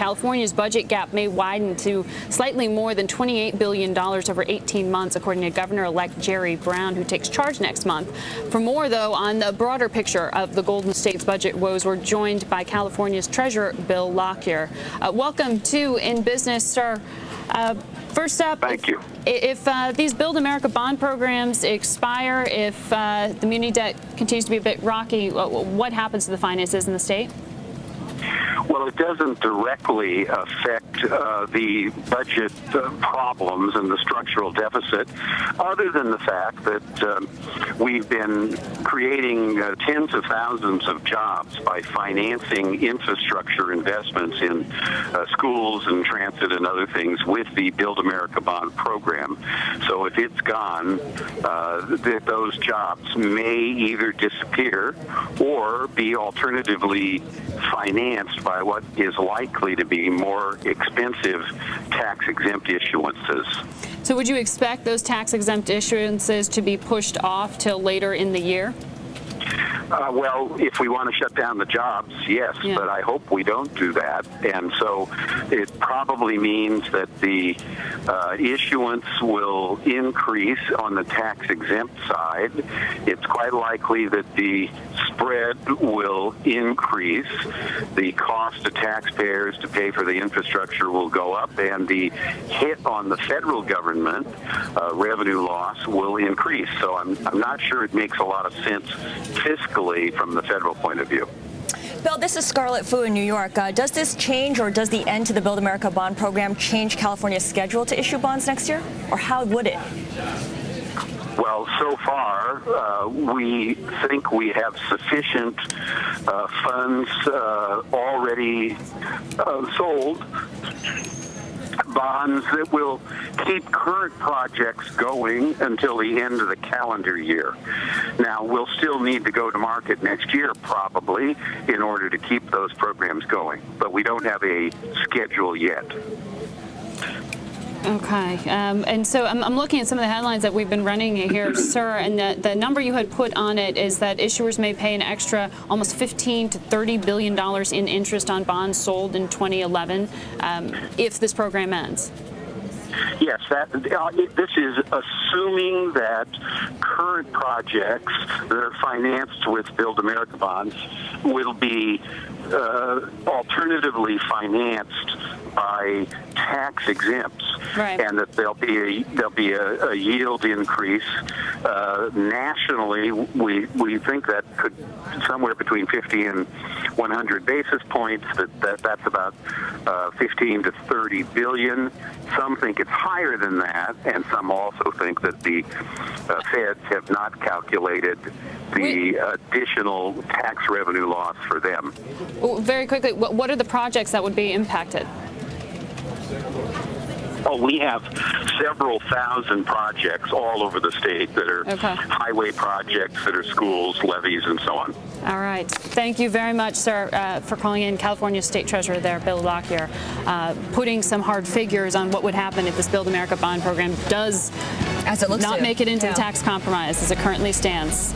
California's budget gap may widen to slightly more than $28 billion over 18 months, according to Governor-elect Jerry Brown, who takes charge next month. For more, though, on the broader picture of the Golden State's budget woes, we're joined by California's Treasurer Bill Lockyer. Welcome to In Business, sir. First up, thank you. If these Build America bond programs expire, if the muni debt continues to be a bit rocky, what happens to the finances in the state? Well, it doesn't directly affect the budget problems and the structural deficit, other than the fact that we've been creating tens of thousands of jobs by financing infrastructure investments in schools and transit and other things with the Build America bond program. So if it's gone, those jobs may either disappear or be alternatively financed by what is likely to be more expensive tax-exempt issuances. So would you expect those tax-exempt issuances to be pushed off till later in the year? Well, if we want to shut down the jobs, yes, but I hope we don't do that. And so it probably means that the issuance will increase on the tax-exempt side. It's quite likely that the spread will increase. The cost to taxpayers to pay for the infrastructure will go up, and the hit on the federal government revenue loss will increase. So I'm not sure it makes a lot of sense fiscally from the federal point of view. Bill, this is Scarlet in New York. Does this change, or does the end to the Build America bond program change California's schedule to issue bonds next year? Or how would it? Well, so far, we think we have sufficient funds already sold, bonds that will keep current projects going until the end of the calendar year. Now, we'll still need to go to market next year, probably, in order to keep those programs going, but we don't have a schedule yet. Okay, and so I'm looking at some of the headlines that we've been running here, sir, and the number you had put on it is that issuers may pay an extra almost $15 to $30 billion in interest on bonds sold in 2011 if this program ends. Yes, this is assuming that current projects that are financed with Build America bonds will be alternatively financed by tax exempts, right, and that there'll be a yield increase. Nationally, we think that could somewhere between 50 and 100 basis points. That's about 15 to 30 billion. Some think it's higher than that, and some also think that the feds have not calculated the additional tax revenue loss for them. Well, very quickly, what are the projects that would be impacted? Oh, we have several thousand projects all over the state that are highway projects, that are schools, levees, and so on. All right. Thank you very much, sir, for calling in. California State Treasurer there, Bill Lockyer, putting some hard figures on what would happen if this Build America bond program does not make it into the tax compromise as it currently stands.